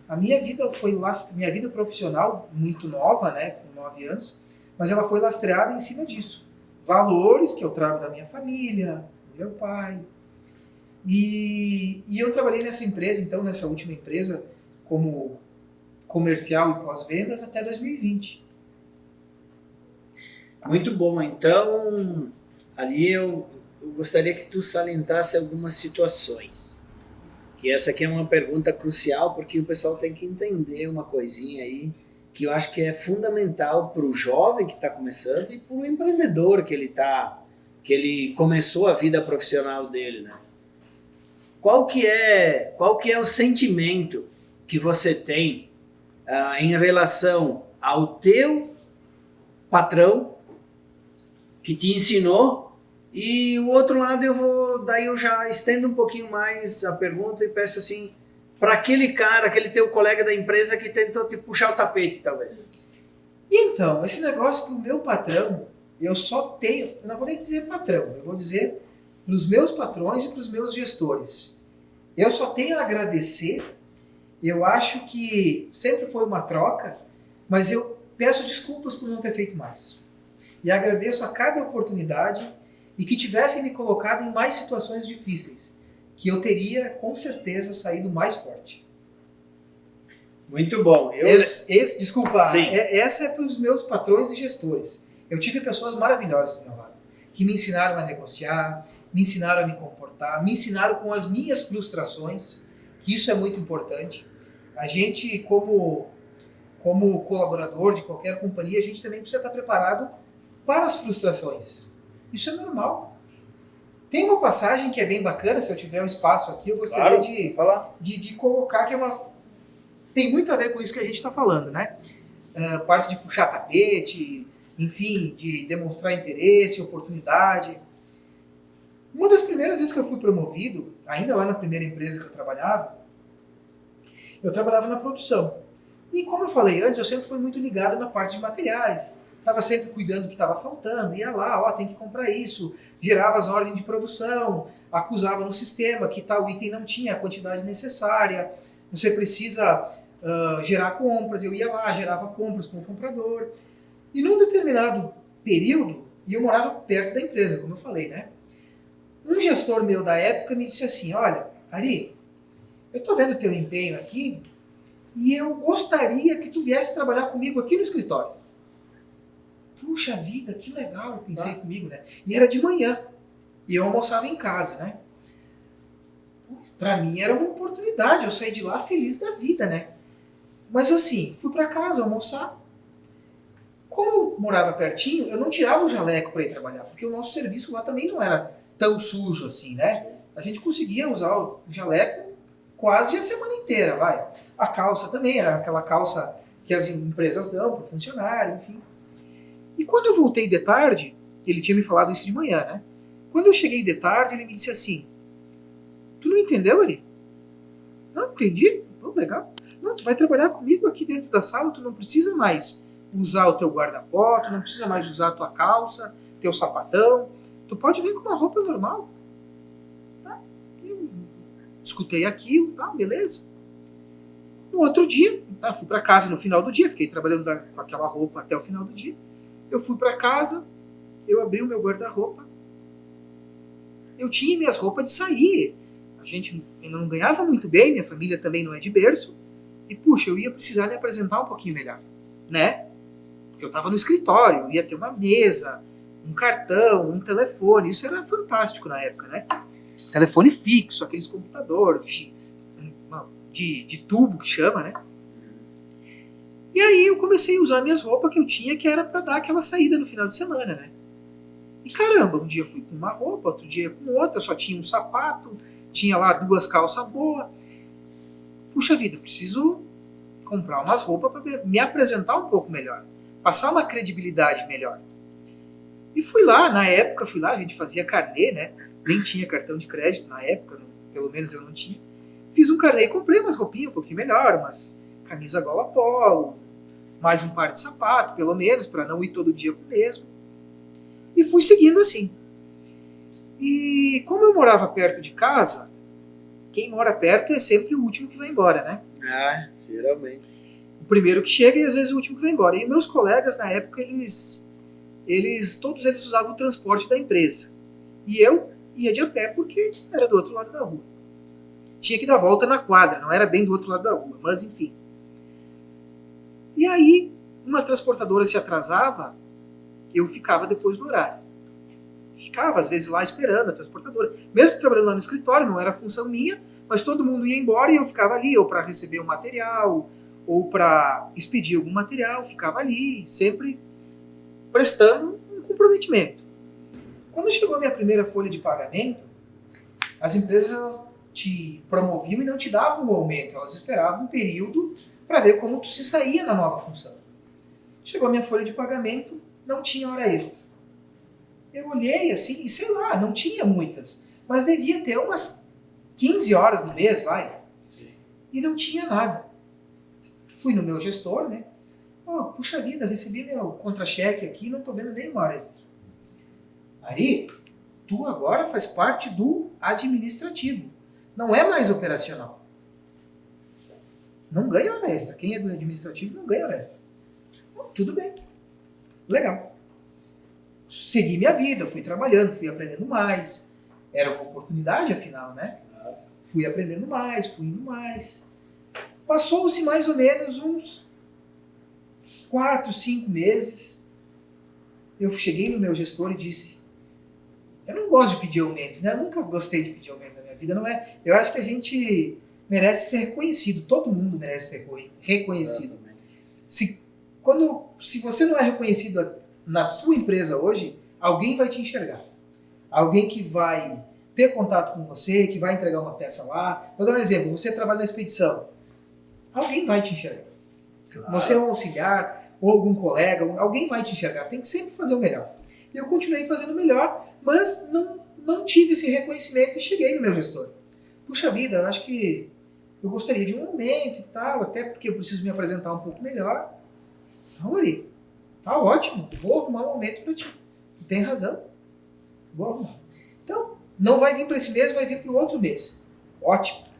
A minha vida minha vida profissional, muito nova, né, com 9 anos, mas ela foi lastreada em cima disso. Valores que eu trago da minha família, do meu pai. E eu trabalhei nessa empresa, então, nessa última empresa, como comercial e pós-vendas até 2020. Muito bom. Então, ali eu gostaria que tu salientasse algumas situações. Que essa aqui é uma pergunta crucial, porque o pessoal tem que entender uma coisinha aí, que eu acho que é fundamental para o jovem que está começando e para o empreendedor que ele começou a vida profissional dele, né? Qual que é o sentimento que você tem em relação ao teu patrão que te ensinou? E o outro lado daí eu já estendo um pouquinho mais a pergunta e peço assim, para aquele cara, aquele teu colega da empresa que tentou te puxar o tapete, talvez. Então, esse negócio pro meu patrão, eu só tenho, eu não vou nem dizer patrão, eu vou dizer para os meus patrões e para os meus gestores. Eu só tenho a agradecer, eu acho que sempre foi uma troca, mas eu peço desculpas por não ter feito mais. E agradeço a cada oportunidade e que tivessem me colocado em mais situações difíceis, que eu teria, com certeza, saído mais forte. Muito bom. Desculpa, Sim. Essa é para os meus patrões e gestores. Eu tive pessoas maravilhosas do meu lado, que me ensinaram a negociar, me ensinaram a me comportar, me ensinaram com as minhas frustrações, que isso é muito importante. A gente, como colaborador de qualquer companhia, a gente também precisa estar preparado para as frustrações. Isso é normal. Tem uma passagem que é bem bacana, se eu tiver um espaço aqui, eu gostaria de colocar, que tem muito a ver com isso que a gente está falando, né? Parte de puxar tapete, enfim, de demonstrar interesse, oportunidade. Uma das primeiras vezes que eu fui promovido, ainda lá na primeira empresa que eu trabalhava na produção. E como eu falei antes, eu sempre fui muito ligado na parte de materiais. Estava sempre cuidando do que estava faltando, ia lá, tem que comprar isso, gerava as ordens de produção, acusava no sistema que tal item não tinha a quantidade necessária, você precisa gerar compras, eu ia lá, gerava compras com o comprador. E num determinado período, e eu morava perto da empresa, como eu falei, né? Um gestor meu da época me disse assim, olha, Ari, eu estou vendo o teu empenho aqui e eu gostaria que tu viesse trabalhar comigo aqui no escritório. Puxa vida, que legal, eu pensei comigo, né? E era de manhã, e eu almoçava em casa, né? Para mim era uma oportunidade, eu saí de lá feliz da vida, né? Mas assim, fui para casa almoçar. Como eu morava pertinho, eu não tirava o jaleco para ir trabalhar, porque o nosso serviço lá também não era tão sujo assim, né? A gente conseguia usar o jaleco quase a semana inteira, vai. A calça também, era aquela calça que as empresas dão para o funcionário, enfim. E quando eu voltei de tarde, ele tinha me falado isso de manhã, né? Quando eu cheguei de tarde, ele me disse assim, tu não entendeu, Ari? Não, entendi. Oh, legal. Não, tu vai trabalhar comigo aqui dentro da sala, tu não precisa mais usar o teu guarda-pó, tu não precisa mais usar a tua calça, teu sapatão, tu pode vir com uma roupa normal. Tá? Eu escutei aquilo, tá, beleza. No outro dia, fui para casa no final do dia, fiquei trabalhando com aquela roupa até o final do dia. Eu fui para casa, eu abri o meu guarda-roupa, eu tinha minhas roupas de sair. A gente ainda não ganhava muito bem, minha família também não é de berço. E, puxa, eu ia precisar me apresentar um pouquinho melhor, né? Porque eu estava no escritório, eu ia ter uma mesa, um cartão, um telefone. Isso era fantástico na época, né? Telefone fixo, aqueles computadores de tubo que chama, né? E aí eu comecei a usar minhas roupas que eu tinha, que era para dar aquela saída no final de semana, né? E caramba, um dia eu fui com uma roupa, outro dia com outra, só tinha um sapato, tinha lá 2 calças boas. Puxa vida, preciso comprar umas roupas para me apresentar um pouco melhor, passar uma credibilidade melhor. E fui lá, a gente fazia carnê, né? Nem tinha cartão de crédito na época, pelo menos eu não tinha. Fiz um carnê e comprei umas roupinhas um pouquinho melhor, umas camisa gola polo, mais um par de sapato, pelo menos, para não ir todo dia com o mesmo. E fui seguindo assim. E como eu morava perto de casa, quem mora perto é sempre o último que vai embora, né? Ah, geralmente. O primeiro que chega e às vezes o último que vai embora. E meus colegas na época, todos eles usavam o transporte da empresa. E eu ia de a pé porque era do outro lado da rua. Tinha que dar volta na quadra, não era bem do outro lado da rua, mas enfim. E aí, uma transportadora se atrasava, eu ficava depois do horário. Ficava, às vezes, lá esperando a transportadora. Mesmo trabalhando lá no escritório, não era função minha, mas todo mundo ia embora e eu ficava ali, ou para receber o material, ou para expedir algum material, ficava ali, sempre prestando um comprometimento. Quando chegou a minha primeira folha de pagamento, as empresas elas te promoviam e não te davam o aumento, elas esperavam um período para ver como tu se saía na nova função. Chegou a minha folha de pagamento, não tinha hora extra. Eu olhei assim, e sei lá, não tinha muitas, mas devia ter umas 15 horas no mês, vai. Sim. E não tinha nada. Fui no meu gestor, né? Oh, puxa vida, recebi meu contra-cheque aqui, não estou vendo nenhuma hora extra. Ari, tu agora faz parte do administrativo, não é mais operacional. Não ganha hora extra. Quem é do administrativo não ganha hora extra. Oh, tudo bem. Legal. Segui minha vida, fui trabalhando, fui aprendendo mais. Era uma oportunidade, afinal, né? Fui aprendendo mais, fui indo mais. Passou-se mais ou menos uns 4, 5 meses. Eu cheguei no meu gestor e disse: eu não gosto de pedir aumento, né? Eu nunca gostei de pedir aumento na minha vida. Não é? Eu acho que a gente merece ser reconhecido. Todo mundo merece ser reconhecido. Se você não é reconhecido na sua empresa hoje, alguém vai te enxergar. Alguém que vai ter contato com você, que vai entregar uma peça lá. Vou dar um exemplo. Você trabalha na expedição. Alguém vai te enxergar. Claro. Você é um auxiliar ou algum colega, alguém vai te enxergar. Tem que sempre fazer o melhor. E eu continuei fazendo o melhor, mas não tive esse reconhecimento e cheguei no meu gestor. Puxa vida, eu acho que eu gostaria de um aumento e tal, até porque eu preciso me apresentar um pouco melhor. Não, Ari, tá ótimo, vou arrumar um aumento para ti. Tu tem razão, vou arrumar. Então, não vai vir para esse mês, vai vir para o outro mês. Ótimo.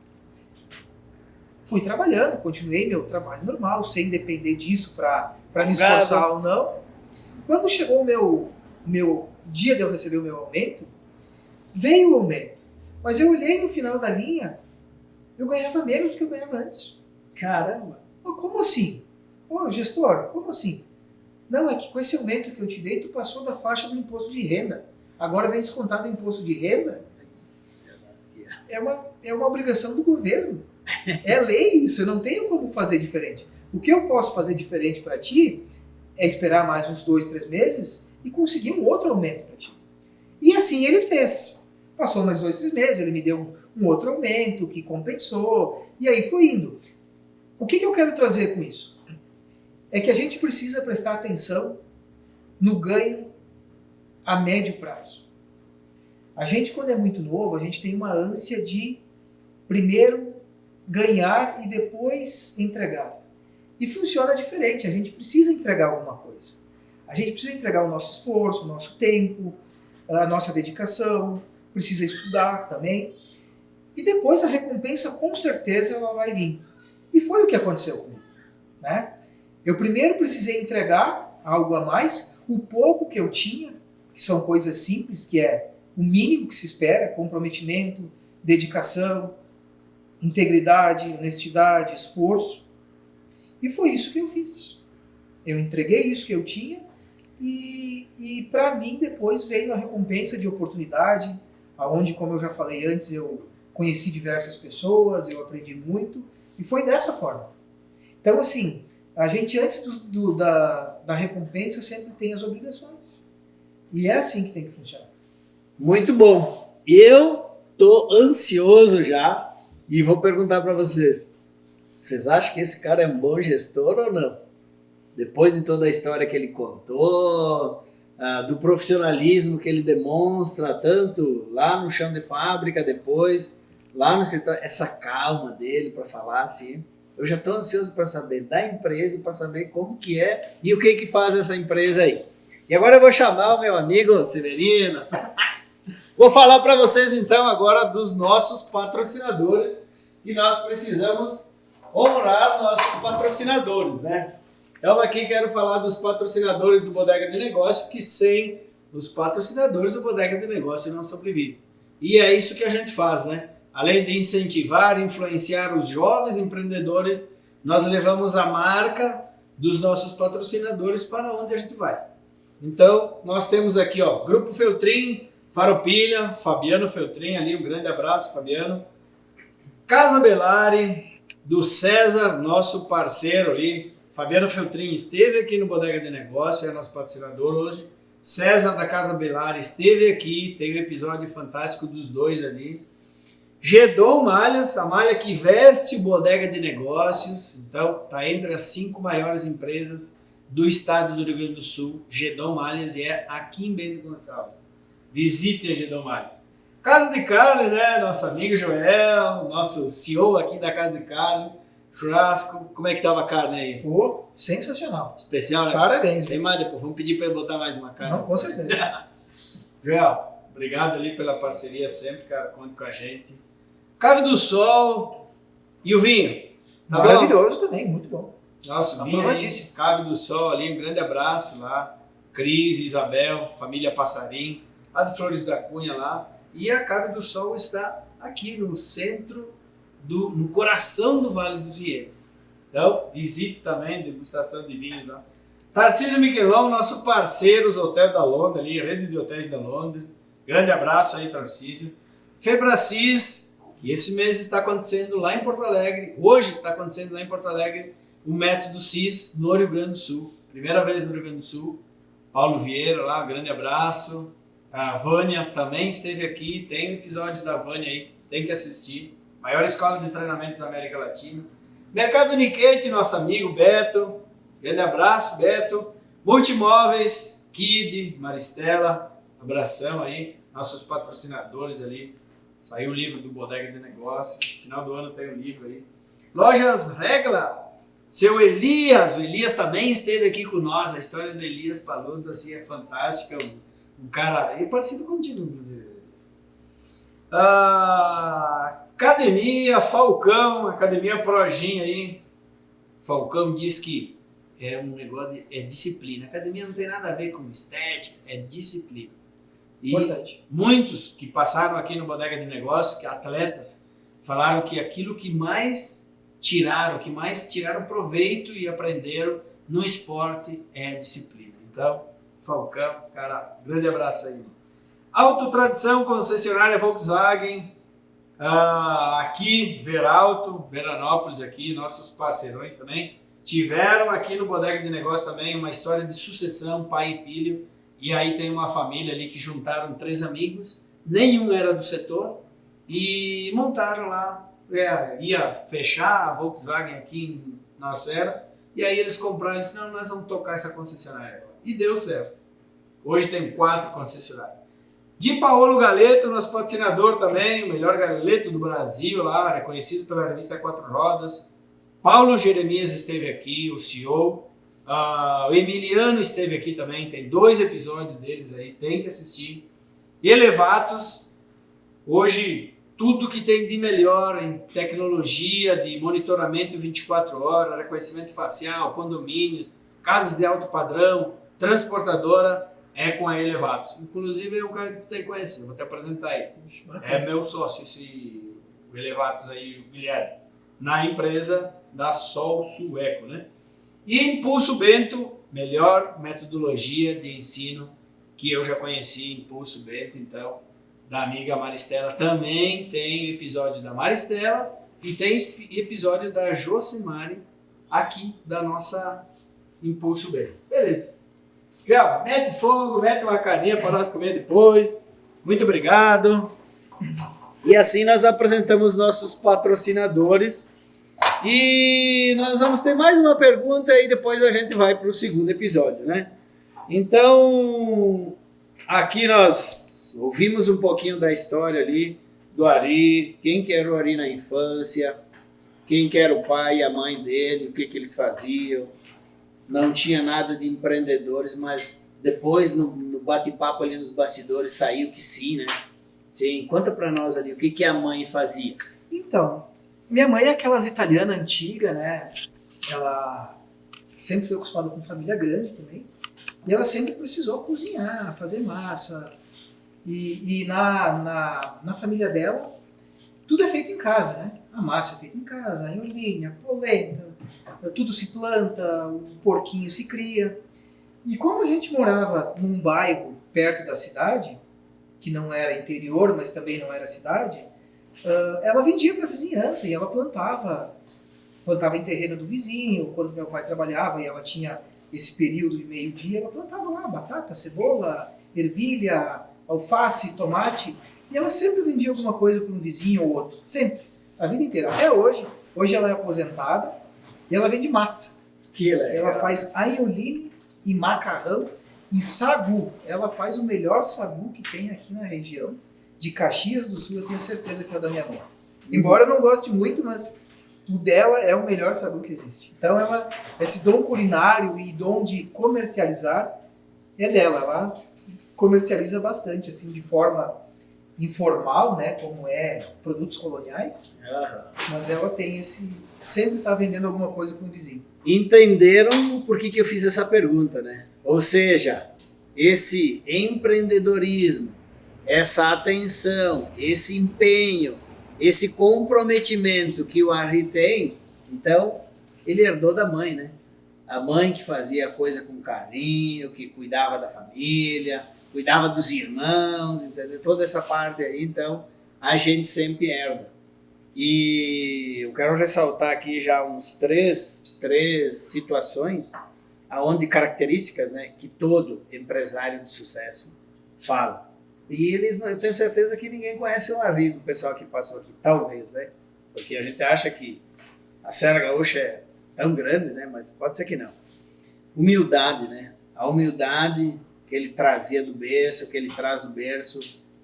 Fui trabalhando, continuei meu trabalho normal, sem depender disso para me esforçar ou não. Quando chegou o meu dia de eu receber o meu aumento, veio o aumento. Mas eu olhei no final da linha, eu ganhava menos do que eu ganhava antes. Caramba! Oh, como assim? Oh, gestor, como assim? Não, é que com esse aumento que eu te dei, tu passou da faixa do imposto de renda. Agora vem descontado o imposto de renda? É uma obrigação do governo. É lei isso, eu não tenho como fazer diferente. O que eu posso fazer diferente para ti é esperar mais uns 2, 3 meses e conseguir um outro aumento para ti. E assim ele fez. Passou mais 2, 3 meses, ele me deu um outro aumento que compensou, e aí foi indo. O que eu quero trazer com isso? É que a gente precisa prestar atenção no ganho a médio prazo. A gente, quando é muito novo, a gente tem uma ânsia de primeiro ganhar e depois entregar. E funciona diferente, a gente precisa entregar alguma coisa. A gente precisa entregar o nosso esforço, o nosso tempo, a nossa dedicação, precisa estudar também. E depois a recompensa, com certeza, ela vai vir. E foi o que aconteceu comigo, né? Eu primeiro precisei entregar algo a mais, o pouco que eu tinha, que são coisas simples, que é o mínimo que se espera, comprometimento, dedicação, integridade, honestidade, esforço. E foi isso que eu fiz. Eu entreguei isso que eu tinha e para mim depois veio a recompensa de oportunidade, aonde, como eu já falei antes, eu conheci diversas pessoas, eu aprendi muito e foi dessa forma. Então, assim, a gente antes da recompensa sempre tem as obrigações. E é assim que tem que funcionar. Muito bom. Eu tô ansioso já e vou perguntar para vocês. Vocês acham que esse cara é um bom gestor ou não? Depois de toda a história que ele contou, do profissionalismo que ele demonstra, tanto lá no chão de fábrica, depois, lá no escritório, essa calma dele para falar assim. Eu já estou ansioso para saber da empresa e para saber como que é e o que que faz essa empresa aí. E agora eu vou chamar o meu amigo Severino. Vou falar para vocês então agora dos nossos patrocinadores, que nós precisamos honrar nossos patrocinadores, né? Então aqui quero falar dos patrocinadores do Bodega de Negócio, que sem os patrocinadores o Bodega de Negócio não sobrevive. E é isso que a gente faz, né? Além de incentivar e influenciar os jovens empreendedores, nós levamos a marca dos nossos patrocinadores para onde a gente vai. Então, nós temos aqui, ó, Grupo Feltrin, Farroupilha, Fabiano Feltrin ali, um grande abraço, Fabiano. Casa Belari, do César, nosso parceiro aí. Fabiano Feltrin esteve aqui no Bodega de Negócio, é nosso patrocinador hoje. César da Casa Belari esteve aqui, tem um episódio fantástico dos dois ali. Gedon Malhas, a malha que veste Bodega de Negócios, então está entre as 5 maiores empresas do estado do Rio Grande do Sul. Gedon Malhas, e é aqui em Bento Gonçalves. Visitem a Gedon Malhas. Casa de Carne, né? Nosso amigo Joel, nosso CEO aqui da Casa de Carne. Churrasco, como é que tava a carne aí? Pô, sensacional. Especial, né? Parabéns. Tem mais depois, vamos pedir para ele botar mais uma carne. Não, com certeza. Joel, obrigado ali pela parceria sempre, cara, conta com a gente. Cave do Sol e o vinho. Tá maravilhoso bom? Também, muito bom. Nossa, vinho aí, Cave do Sol ali, um grande abraço lá. Cris, Isabel, família Passarim, lá de Flores da Cunha lá. E a Cave do Sol está aqui no centro, no coração do Vale dos Vinhedos. Então, visite também, degustação de vinhos lá. Tarcísio Miguelão, nosso parceiro, os hotéis da Londres ali, rede de hotéis da Londres. Grande abraço aí, Tarcísio. Febracis, que esse mês está acontecendo lá em Porto Alegre, hoje está acontecendo lá em Porto Alegre, o Método CIS no Rio Grande do Sul. Primeira vez no Rio Grande do Sul. Paulo Vieira lá, grande abraço. A Vânia também esteve aqui, tem um episódio da Vânia aí, tem que assistir. Maior escola de treinamentos da América Latina. Mercado Niquete, nosso amigo Beto. Grande abraço, Beto. Multimóveis, Kid, Maristela. Abração aí. Nossos patrocinadores ali. Saiu o livro do Bodega de Negócio. Final do ano tem o livro aí. Lojas Regla. Seu Elias. O Elias também esteve aqui com nós. A história do Elias Paludo assim, é fantástica. Um cara... É parecido contigo, inclusive. Academia Falcão, Academia Progin aí. Falcão diz que é um negócio é disciplina. Academia não tem nada a ver com estética, é disciplina. E importante. Muitos que passaram aqui no Bodega de Negócios, que atletas, falaram que aquilo que mais tiraram proveito e aprenderam no esporte é a disciplina. Então, Falcão, cara, grande abraço aí. Autotradição, concessionária Volkswagen, aqui, Veralto, Veranópolis aqui, nossos parceirões também, tiveram aqui no Bodega de Negócio também uma história de sucessão, pai e filho, e aí tem uma família ali que juntaram 3 amigos, nenhum era do setor, e montaram lá, ia fechar a Volkswagen aqui em Nacera, e aí eles compraram e disseram, não, nós vamos tocar essa concessionária agora. E deu certo. Hoje tem 4 concessionárias. De Paolo Galeto, nosso patrocinador também, o melhor galeto do Brasil lá, reconhecido pela revista 4 Rodas. Paulo Jeremias esteve aqui, o CEO. O Emiliano esteve aqui também, tem 2 episódios deles aí, tem que assistir. Elevatos, hoje tudo que tem de melhor em tecnologia, de monitoramento 24 horas, reconhecimento facial, condomínios, casas de alto padrão, transportadora, é com a Elevatos. Inclusive é um cara que tu tem que conhecer, vou te apresentar aí. É meu sócio, o Elevatos aí, o Guilherme, na empresa da Sol Sueco, né? E Impulso Bento, melhor metodologia de ensino que eu já conheci, Impulso Bento, então, da amiga Maristela. Também tem episódio da Maristela e tem episódio da Josemari aqui da nossa Impulso Bento. Beleza. Já, mete fogo, mete uma carinha para nós comer depois. Muito obrigado. E assim nós apresentamos nossos patrocinadores. E nós vamos ter mais uma pergunta e depois a gente vai para o segundo episódio, né? Então, aqui nós ouvimos um pouquinho da história ali do Ari, quem que era o Ari na infância, quem que era o pai e a mãe dele, o que que eles faziam. Não tinha nada de empreendedores, mas depois no bate-papo ali nos bastidores saiu que sim, né? Sim, conta para nós ali o que que a mãe fazia. Então, minha mãe é aquelas italiana antiga, né? Ela sempre foi acostumada com família grande também. E ela sempre precisou cozinhar, fazer massa. E na família dela, tudo é feito em casa, né? A massa é feita em casa, a enrolinha, a polenta, tudo se planta, o porquinho se cria. E como a gente morava num bairro perto da cidade, que não era interior, mas também não era cidade, ela vendia para a vizinhança e ela plantava em terreno do vizinho. Quando meu pai trabalhava e ela tinha esse período de meio-dia, ela plantava lá batata, cebola, ervilha, alface, tomate, e ela sempre vendia alguma coisa para um vizinho ou outro, sempre, a vida inteira, até hoje. Hoje ela é aposentada e ela vende massa. Que legal. Ela faz aioline e macarrão e sagu. Ela faz o melhor sagu que tem aqui na região de Caxias do Sul, eu tenho certeza que é o da minha mãe. Embora eu não goste muito, mas o dela é o melhor sagu que existe. Então esse dom culinário e dom de comercializar é dela. Ela comercializa bastante, assim, de forma informal, né, como produtos coloniais, mas ela tem sempre está vendendo alguma coisa para um vizinho. Entenderam por que eu fiz essa pergunta, né? Ou seja, esse empreendedorismo, essa atenção, esse empenho, esse comprometimento que o Henri tem, então, ele herdou da mãe, né? A mãe que fazia a coisa com carinho, que cuidava da família, cuidava dos irmãos, entendeu? Toda essa parte aí, então, a gente sempre herda. E eu quero ressaltar aqui já uns três situações, aonde características, né, que todo empresário de sucesso fala. E eu tenho certeza que ninguém conhece o Henri do pessoal que passou aqui, talvez, né? Porque a gente acha que a Serra Gaúcha é tão grande, né? Mas pode ser que não. Humildade, né? A humildade que ele trazia do berço, que ele traz do berço.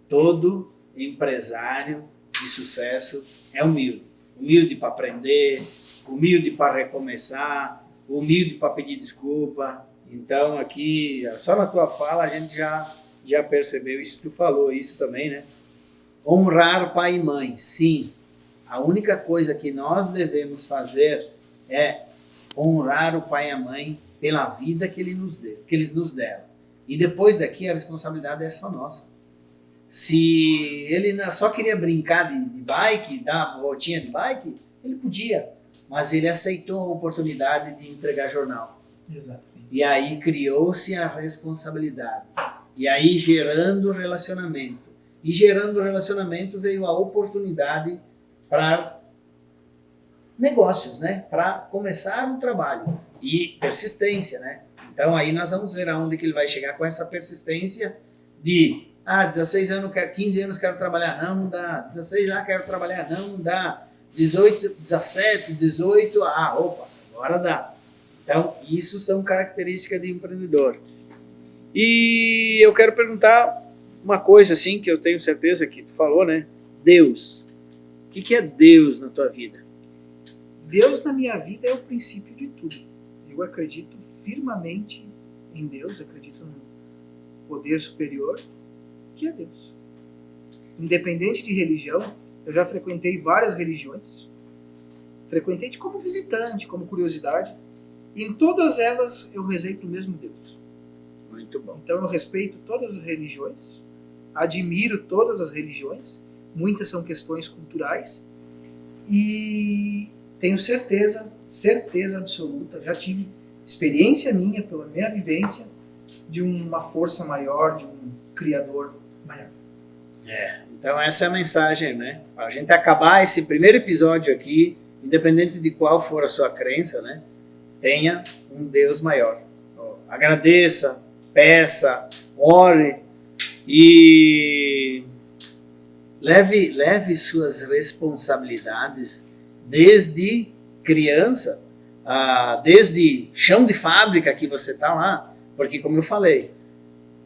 Todo empresário de sucesso é humilde. Humilde para aprender, humilde para recomeçar, humilde para pedir desculpa. Então aqui, só na tua fala, a gente já percebeu isso, tu falou isso também, né? Honrar pai e mãe, sim. A única coisa que nós devemos fazer é honrar o pai e a mãe pela vida que eles nos deram. E depois daqui a responsabilidade é só nossa. Se ele só queria brincar de bike, dar uma voltinha de bike, ele podia, mas ele aceitou a oportunidade de entregar jornal. Exatamente. E aí criou-se a responsabilidade. E aí gerando relacionamento. E gerando relacionamento veio a oportunidade para negócios, né? Para começar um trabalho. E persistência, né? Então aí nós vamos ver aonde que ele vai chegar com essa persistência de 16 anos, 15 anos quero trabalhar, não dá. 16 anos quero trabalhar, não dá. 18, 17, 18, opa, agora dá. Então isso são características de empreendedor. E eu quero perguntar uma coisa assim, que eu tenho certeza que tu falou, né? Deus. O que é Deus na tua vida? Deus na minha vida é o princípio de tudo. Eu acredito firmemente em Deus, acredito no poder superior, que é Deus. Independente de religião, eu já frequentei várias religiões, frequentei como visitante, como curiosidade, e em todas elas eu rezei para o mesmo Deus. Muito bom. Então eu respeito todas as religiões, admiro todas as religiões, muitas são questões culturais, e tenho certeza absoluta, já tive experiência minha, pela minha vivência, de uma força maior, de um Criador maior. Então essa é a mensagem, né? A gente acabar esse primeiro episódio aqui, independente de qual for a sua crença, né? Tenha um Deus maior. Agradeça, peça, ore e leve suas responsabilidades desde criança, desde chão de fábrica que você está lá, porque como eu falei,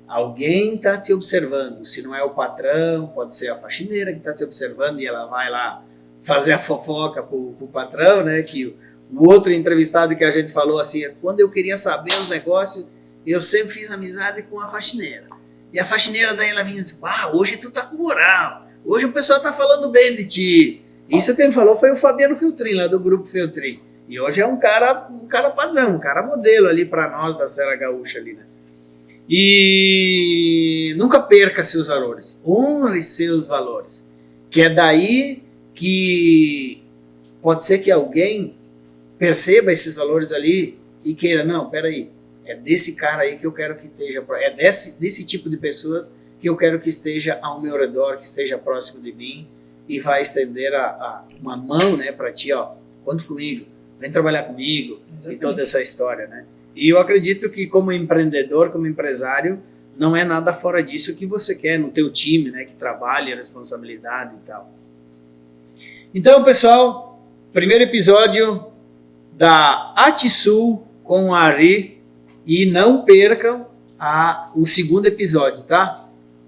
alguém está te observando. Se não é o patrão, pode ser a faxineira que está te observando e ela vai lá fazer a fofoca pro patrão, né? Que o outro entrevistado que a gente falou assim, quando eu queria saber os negócios, eu sempre fiz amizade com a faxineira. E a faxineira daí ela vinha e disse, hoje tu tá com moral, hoje o pessoal tá falando bem de ti. Isso quem falou foi o Fabiano Filtrin, lá do Grupo Filtrin. E hoje é um cara padrão, um cara modelo ali para nós da Serra Gaúcha ali, né? E nunca perca seus valores, honre seus valores, que é daí que pode ser que alguém perceba esses valores ali e queira, não, peraí, é desse cara aí que eu quero que esteja, é desse tipo de pessoas que eu quero que esteja ao meu redor, que esteja próximo de mim e vai estender uma mão, né, para ti, ó, conta comigo, vem trabalhar comigo. Exatamente. E toda essa história, né? E eu acredito que como empreendedor, como empresário, não é nada fora disso que você quer no teu time, né, que trabalha, responsabilidade e tal. Então, pessoal, primeiro episódio da Atisul com a Ari, e não percam o segundo episódio, tá?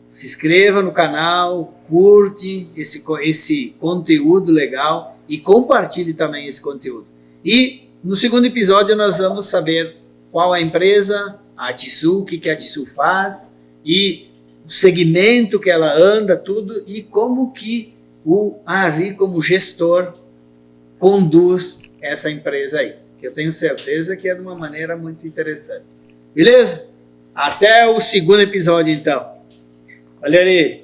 Se inscreva no canal, curte esse conteúdo legal e compartilhe também esse conteúdo. E no segundo episódio nós vamos saber qual a empresa, a Atisul, o que a Atisul faz e o segmento que ela anda, tudo, e como que o Ari, como gestor, conduz essa empresa aí. Que eu tenho certeza que é de uma maneira muito interessante. Beleza? Até o segundo episódio, então. Olha aí.